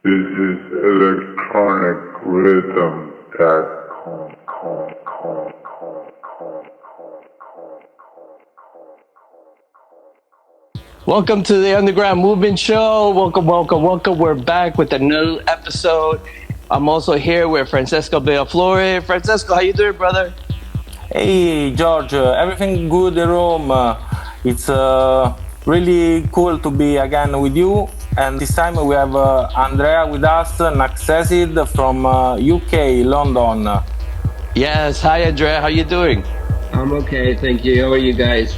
This is electronic rhythm.com. Welcome to the Underground Movement Show. Welcome. We're back with a new episode. I'm also here with Francesco Beaflore. Francesco, how you doing, brother? Hey, George. Everything good in Rome? It's really cool to be again with you. And this time we have Andrea with us, Naxacid from UK, London. Yes, hi Andrea, how you doing? I'm okay, thank you. How are you guys?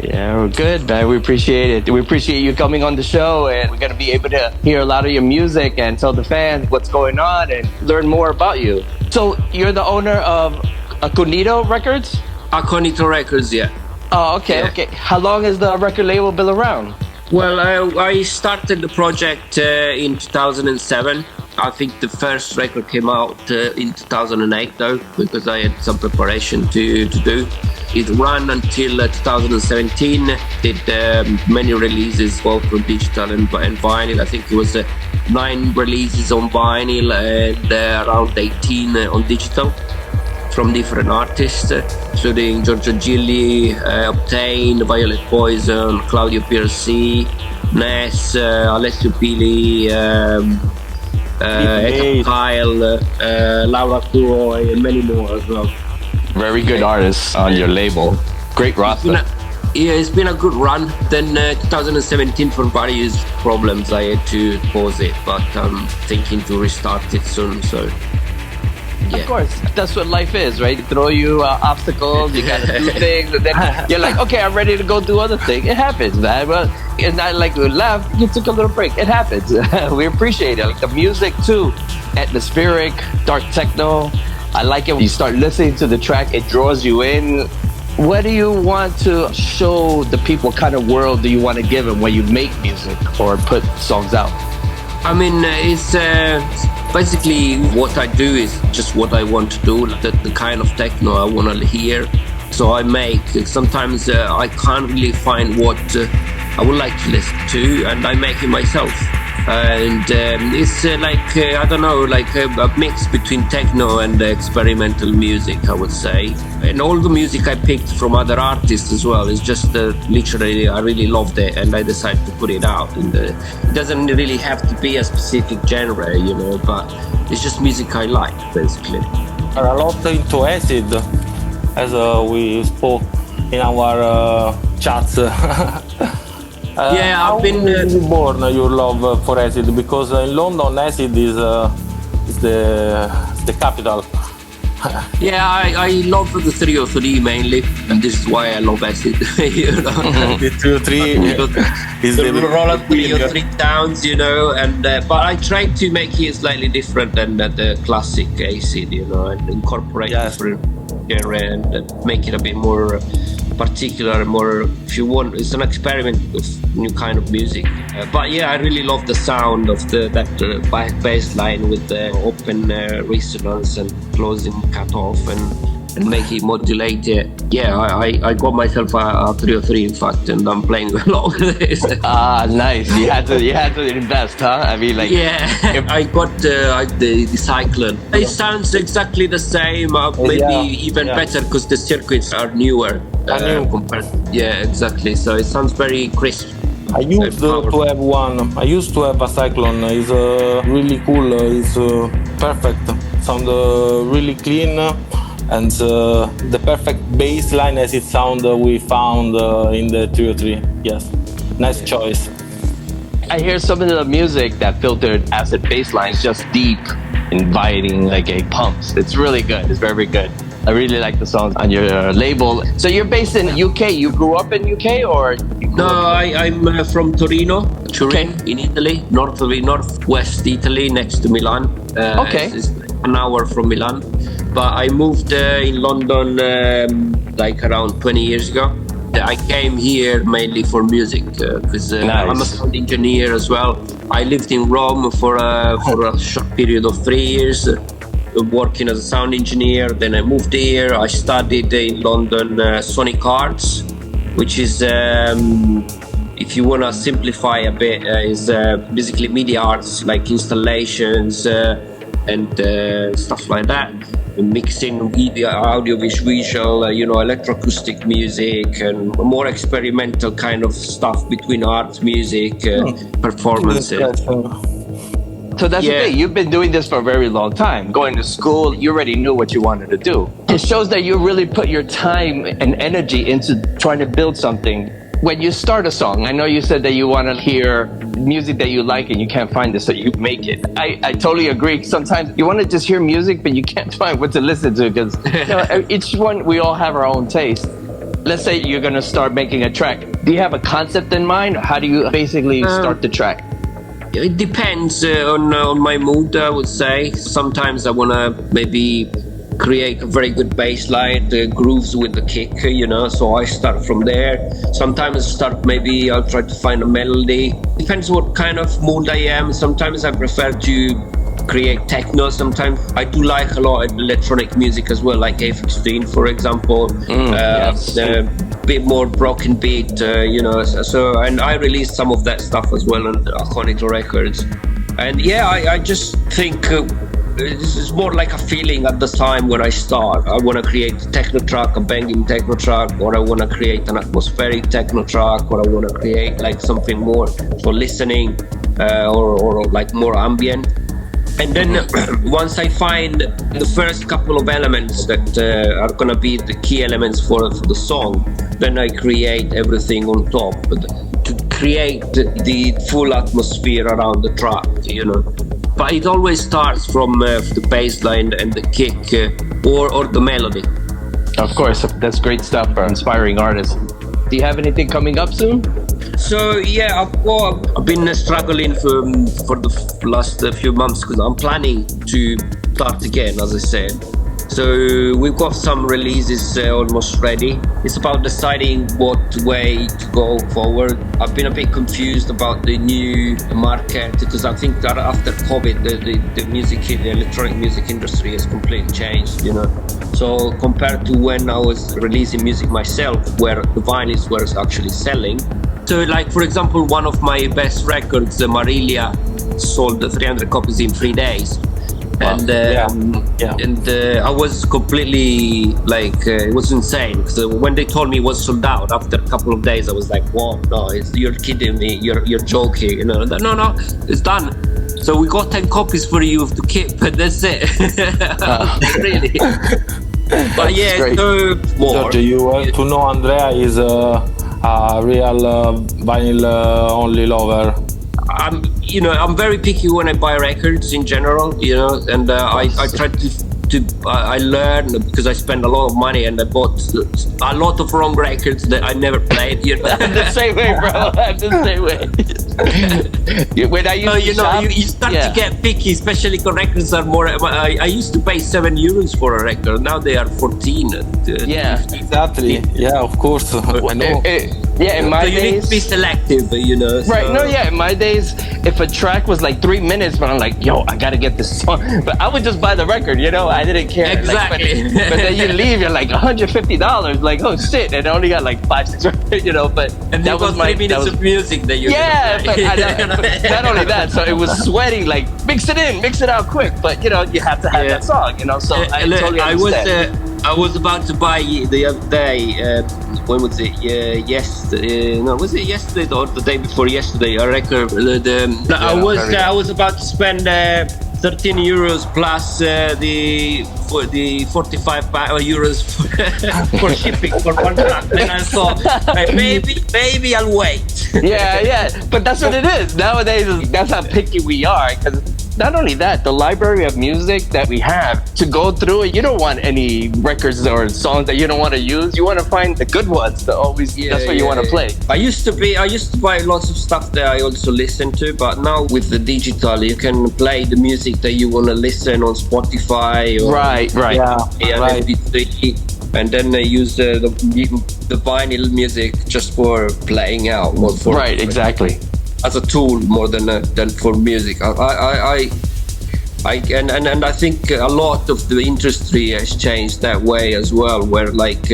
Yeah, we're good, man. We appreciate it. We appreciate you coming on the show, and we're going to be able to hear a lot of your music and tell the fans what's going on and learn more about you. So you're the owner of Aconito Records? Aconito Records, yeah. Oh, okay, Yeah. okay. How long has the record label been around? Well, I started the project in 2007. I think the first record came out in 2008, though, because I had some preparation to do. It ran until 2017. Did many releases, both on digital and vinyl. I think it was 9 releases on vinyl and around 18 on digital from different artists, including Giorgio Gilli, Obtain, Violet Poison, Claudio PRC, Ness, Alessio Pili, Eka Kyle, Laura Kuroy, and many more as well. Very good artists on your label. Great roster. It's been a good run. Then 2017, for various problems, I had to pause it, but I'm thinking to restart it soon, so... Yeah. Of course, that's what life is, right? They throw you obstacles, you gotta do things, and then you're like, okay, I'm ready to go do other things. It happens, man. Well, it's not like we left, you took a little break. It happens. We appreciate it. Like the music too, atmospheric, dark techno. I like it when you start listening to the track, it draws you in. What do you want to show the people? What kind of world do you want to give them when you make music or put songs out? I mean, it's basically what I do is just what I want to do, the kind of techno I want to hear. So I make, sometimes I can't really find what I would like to listen to, and I make it myself. And it's I don't know, like a mix between techno and experimental music, I would say. And all the music I picked from other artists as well. It's just literally, I really loved it, and I decided to put it out. And it doesn't really have to be a specific genre, you know, but it's just music I like, basically. Are a lot into acid, as we spoke in our chats. Yeah, I've been. How were you born your love for acid? Because in London, acid is the capital. Yeah, I love the 303 mainly, and this is why I love acid. You know, The 303 is the roll up 303 sounds, you know, and but I try to make it slightly different than the classic acid, you know, and incorporate different genre and make it a bit more particular, more, if you want, it's an experiment with new kind of music. But yeah, I really love the sound of that bass line with the open resonance and closing cut off and make it modulate it. Yeah, I got myself a 303 in fact, and I'm playing along with this. Ah, nice. You had to invest, huh? I mean, like, yeah, I got the Cyclone. It sounds exactly the same, maybe even better because the circuits are newer compared. Yeah, exactly. So it sounds very crisp. I used to have one. I used to have a Cyclone. It's really cool. It's perfect. Sound really clean. And the perfect bass line as it sound we found in the 303. Yes, nice choice. I hear some of the music that filtered acid bass lines just deep, inviting, like a pumps. It's really good. It's very good. I really like the songs on your label. So you're based in UK. You grew up in UK or? No, I'm from Torino, Turin, in Italy, northwest Italy, next to Milan. Okay. It's an hour from Milan. But I moved in London like around 20 years ago. I came here mainly for music because I'm a sound engineer as well. I lived in Rome for a short period of 3 years, working as a sound engineer. Then I moved here. I studied in London Sonic Arts, which is if you want to simplify a bit, is basically media arts like installations and stuff like that. Mixing video, audio, visual, electroacoustic music, and more experimental kind of stuff between art, music, performances. So that's the thing. You've been doing this for a very long time. Going to school, you already knew what you wanted to do. It shows that you really put your time and energy into trying to build something. When you start a song, I know you said that you want to hear music that you like and you can't find it, so you make it. I totally agree. Sometimes you want to just hear music, but you can't find what to listen to because each one, we all have our own taste. Let's say you're going to start making a track. Do you have a concept in mind? Or how do you basically start the track? It depends on my mood, I would say. Sometimes I want to maybe create a very good bass line, grooves with the kick, so I start from there. Sometimes maybe I'll try to find a melody. Depends what kind of mood I am. Sometimes I prefer to create techno. Sometimes I do like a lot of electronic music as well, like A15, for example. Yes. A bit more broken beat, so, and I released some of that stuff as well on Aconito Records. And I just think this is more like a feeling at the time when I start. I want to create a techno track, a banging techno track, or I want to create an atmospheric techno track, or I want to create like something more for listening, or like more ambient. And then once I find the first couple of elements that are gonna be the key elements for the song, then I create everything on top to create the full atmosphere around the track, But it always starts from the bass line and the kick or the melody. Of course, that's great stuff for inspiring artists. Do you have anything coming up soon? So I've been struggling for the last few months because I'm planning to start again, as I said. So we've got some releases almost ready. It's about deciding what way to go forward. I've been a bit confused about the new market because I think that after COVID, the electronic music industry has completely changed, So compared to when I was releasing music myself, where the vinyls were actually selling. So like, for example, one of my best records, Marilia, sold 300 copies in 3 days. Wow. And I was completely like, it was insane because when they told me it was sold out after a couple of days, I was like, "What? No, you're kidding me! You're joking!" No, it's done. So we got 10 copies for you to keep, and that's it. Really. But so more. So you want to know, Andrea is a real vinyl only lover. I'm very picky when I buy records in general, and I try I learn because I spend a lot of money and I bought a lot of wrong records that I never played. I'm the same way, bro. I'm the same way. When I used to you start to get picky, especially because records are more. I used to pay €7 for a record. Now they are 14. Yeah, exactly. Yeah, of course. I know. In my days, you need to be selective, Right? So. No, in my days, if a track was like 3 minutes, but I'm like, yo, I gotta get this song. But I would just buy the record, I didn't care. Exactly. But then you leave, you're like $150. Like, oh shit, and I only got like 5-6 records, But and that was 3 minutes of music that you. Yeah, but not only that. So it was sweating. Like, mix it out quick. But you have to have that song. So I totally understand. I was about to buy the other day. When was it? Yesterday? No, was it yesterday or the day before yesterday? A record. I was about to spend €13 plus the 45 euros for shipping for one track. And I thought, maybe I'll wait. Yeah. But that's what it is nowadays. That's how picky we are. Because not only that, the library of music that we have to go through it, you don't want any records or songs that you don't want to use. You want to find the good ones to always. That's what you want to play. I used to buy lots of stuff that I also listen to, but now with the digital, you can play the music that you want to listen on Spotify. Or Right. MP3, and then they use the vinyl music just for playing out. Or for right, exactly. As a tool more than for music. I think a lot of the industry has changed that way as well, where like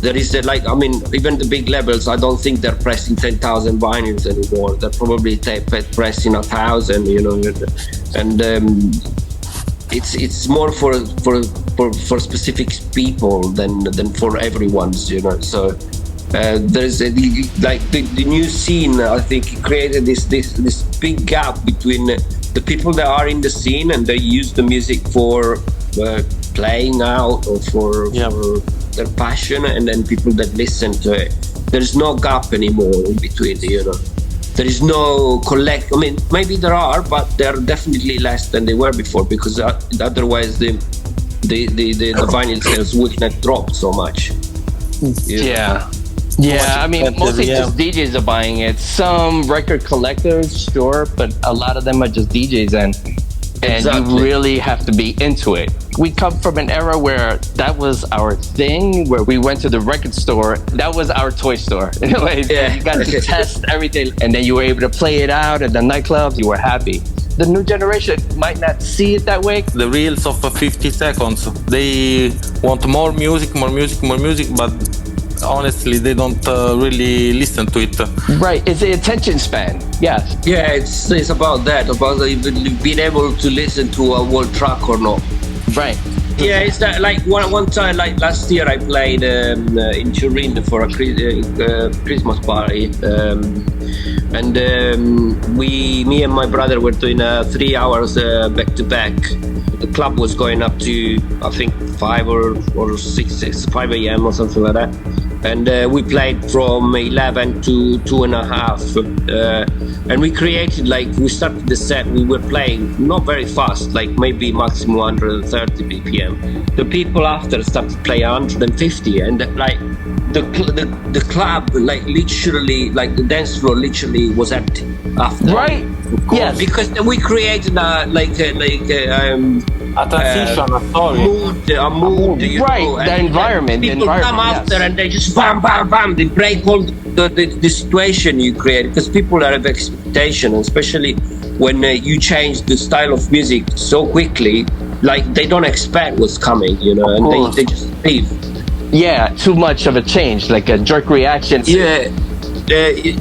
There is like, I mean, even the big labels, I don't think they're pressing 10,000 vinyls anymore. They're probably pressing 1,000, you know, and it's more for specific people than for everyone's, you know. So there's the new scene. I think it created this big gap between the people that are in the scene and they use the music for playing out or for their passion, and then people that listen to it. There's no gap anymore in between, you know. There is no I mean, maybe there are, but they're definitely less than they were before, because otherwise the vinyl sales wouldn't have dropped so much. Yeah. I mean, mostly just DJs are buying it. Some record collectors, sure, but a lot of them are just DJs, and you really have to be into it. We come from an era where that was our thing, where we went to the record store. That was our toy store. You got to test everything, and then you were able to play it out at the nightclubs. You were happy. The new generation might not see it that way. The reels of 50 seconds, they want more music, but honestly, they don't really listen to it. Right, it's the attention span. Yes. Yeah, it's about that, about being able to listen to a whole track or not. Right. Yeah, it's that, like one time, like last year, I played in Turin for a Christmas party, and me and my brother were doing 3 hours back to back. The club was going up to, I think, 5 or 5 a.m. or something like that. And we played from 11 to 2:30. And we created, like, we started the set, we were playing not very fast, like maybe maximum 130 BPM. The people after started playing 150, and like the club, like literally, like the dance floor literally was empty after. Right. Yes. Because we created a transition, a story. A mood, you right, know, the environment. People come after and they just bam, bam, bam. They break all the situation you create, because people have expectation, especially when you change the style of music so quickly. Like they don't expect what's coming, you know, and they just leave. Yeah, too much of a change, like a jerk reaction. Yeah.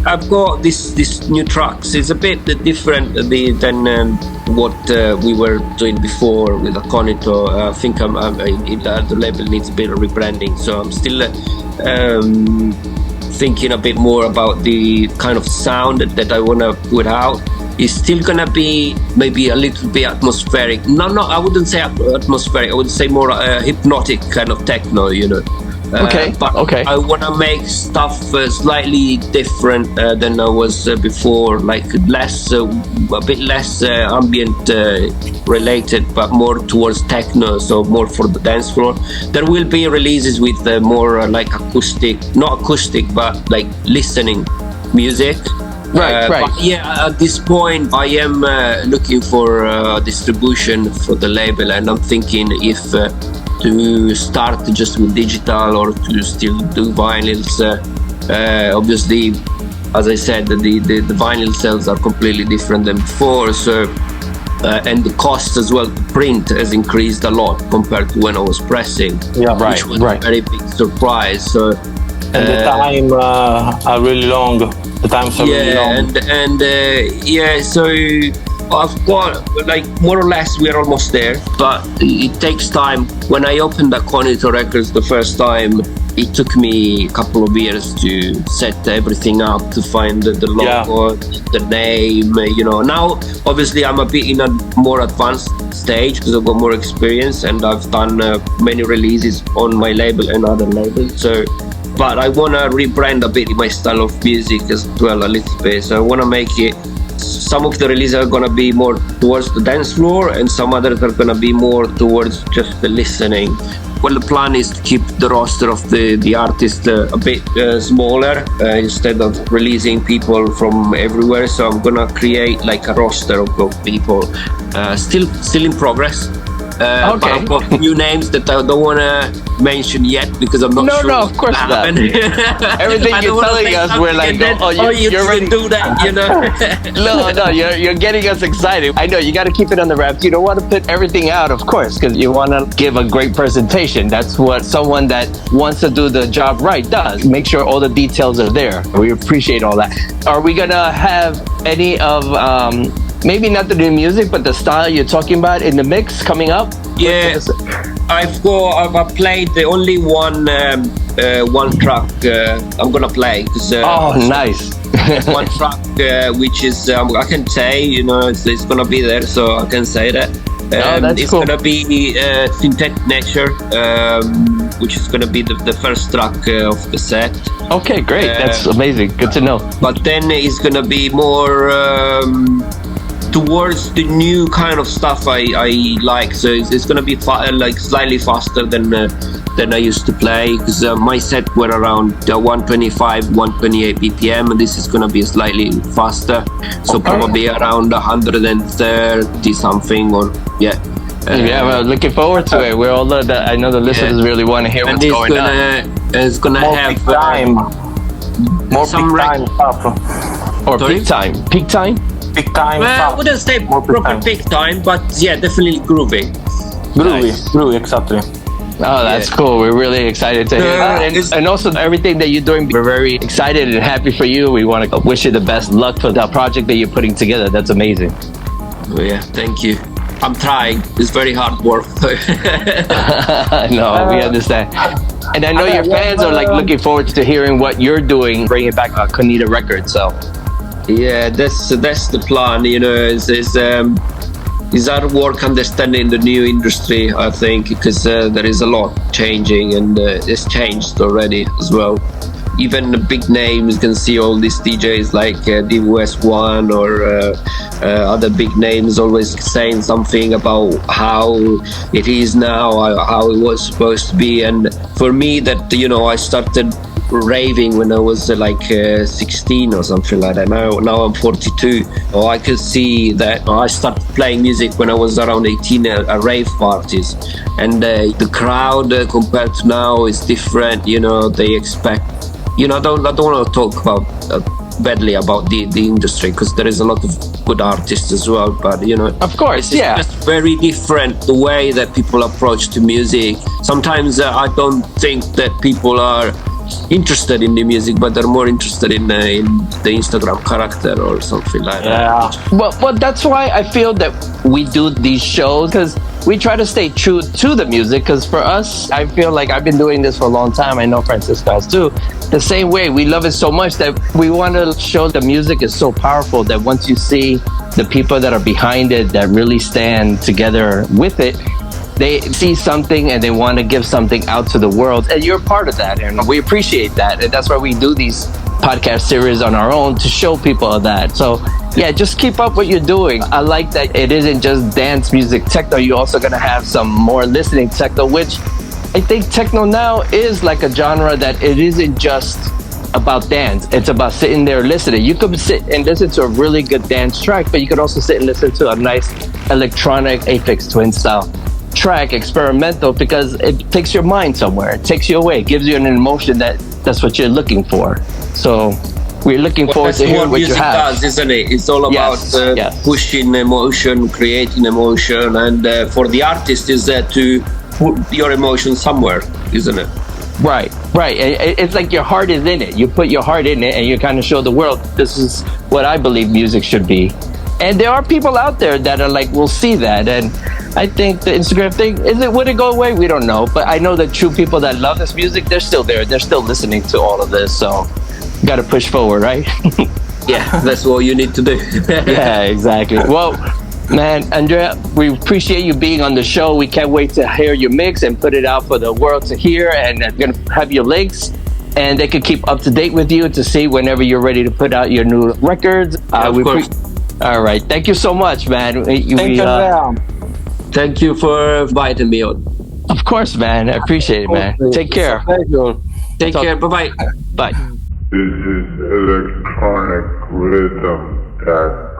I've got this new tracks. It's a bit different than what we were doing before with Aconito. I think the label needs a bit of rebranding, so I'm still thinking a bit more about the kind of sound that I want to put out. It's still gonna be maybe a little bit atmospheric. No, I wouldn't say atmospheric. I would say more hypnotic kind of techno, you know. But I want to make stuff slightly different than I was before, like a bit less ambient related, but more towards techno, so more for the dance floor. There will be releases with more like not acoustic, but like listening music. Right. But yeah, at this point, I am looking for distribution for the label, and I'm thinking if to start just with digital or to still do vinyls. Obviously, as I said, the vinyl sales are completely different than before, so and the cost as well to print has increased a lot compared to when I was pressing, which was a very big surprise. So and the time are really long. The times are really long. And so I've got, like, more or less we're almost there, but it takes time. When I opened Aconito Records the first time, it took me a couple of years to set everything up, to find the logo, the name, you know. Now, obviously, I'm a bit in a more advanced stage because I've got more experience and I've done many releases on my label and other labels. So, but I want to rebrand a bit my style of music as well, a little bit. So I want to make it, some of the releases are going to be more towards the dance floor and some others are going to be more towards just the listening. Well, the plan is to keep the roster of the artists a bit smaller instead of releasing people from everywhere. So I'm gonna create like a roster of people, still in progress. But I've got few names that I don't want to mention yet because I'm not sure. No, of course not. Everything you're telling us, we're like, you're ready to do that, you know? No, you're getting us excited. I know you got to keep it on the wraps. You don't want to put everything out, of course, because you want to give a great presentation. That's what someone that wants to do the job right does. Make sure all the details are there. We appreciate all that. Are we gonna have any of maybe not the new music, but the style you're talking about in the mix coming up? Yeah, I've played the only one track I'm gonna play. Nice. One track which is I can say, you know, it's gonna be there, so I can say that. It's cool. gonna be Synthetic Nature, which is gonna be the first track of the set. Okay, great. That's amazing. Good to know. But then it's gonna be more towards the new kind of stuff I like. So it's gonna be like slightly faster than I used to play, because my set were around 125, 128 BPM, and this is gonna be slightly faster. So probably around 130 something, or yeah. Well, looking forward to it. We're all I know the listeners really want to hear what's going on. It's gonna more have peak time. More some peak time stuff. Or peak time. Peak time? Peak time Well, I stuff. wouldn't say More proper peak time, but yeah, definitely groovy. Groovy, exactly. Oh, that's cool. We're really excited to hear that. And also everything that you're doing, we're very excited and happy for you. We want to wish you the best luck for that project that you're putting together. That's amazing. Oh, yeah, thank you. I'm trying. It's very hard work. No, we understand. And I know your fans are like looking forward to hearing what you're doing, bringing back Aconito Records. So yeah, that's the plan. You know, is our work understanding the new industry, I think, because there is a lot changing, and it's changed already as well. Even the big names, you can see all these DJs like DWS1 or other big names always saying something about how it is now, how it was supposed to be. And for me, that, you know, I started raving when I was like 16 or something like that. Now I'm 42. Oh, I could see that I started playing music when I was around 18 at rave parties, and the crowd compared to now is different. You know, they expect. You know, I don't want to talk about badly about the industry, because there is a lot of good artists as well. But you know, of course, it's just very different the way that people approach to music. Sometimes I don't think that people are interested in the music, but they're more interested in the Instagram character or something like that. Well, that's why I feel that we do these shows, because we try to stay true to the music. Because for us, I feel like I've been doing this for a long time. I know Francisco has too. The same way, we love it so much that we want to show the music is so powerful that once you see the people that are behind it, that really stand together with it, they see something and they want to give something out to the world, and you're part of that, and we appreciate that. And that's why we do these podcast series on our own, to show people of that. So yeah, just keep up what you're doing. I like that it isn't just dance music techno. You're also going to have some more listening techno, which I think techno now is like a genre that it isn't just about dance. It's about sitting there listening. You could sit and listen to a really good dance track, but you could also sit and listen to a nice electronic Aphex Twin style track, experimental, because it takes your mind somewhere. It takes you away. It gives you an emotion that's what you're looking for. So we're looking forward to hearing what you have. That's what music does, isn't it? It's all about pushing emotion, creating emotion, and for the artist is to put your emotion somewhere, isn't it? Right. It's like your heart is in it. You put your heart in it, and you kind of show the world, this is what I believe music should be. And there are people out there that are like, we'll see that. And I think the Instagram thing, would it go away? We don't know. But I know that true people that love this music, they're still there. They're still listening to all of this. So got to push forward, right? Yeah, that's what you need to do. Yeah, exactly. Well, man, Andrea, we appreciate you being on the show. We can't wait to hear your mix and put it out for the world to hear. And I'm going to have your links, and they can keep up to date with you to see whenever you're ready to put out your new records. Of course. All right. Thank you so much, man. Thank you for inviting me on. Of course, man. I appreciate it, man. Take care. Take care. Bye-bye. Bye. This is electronic rhythm that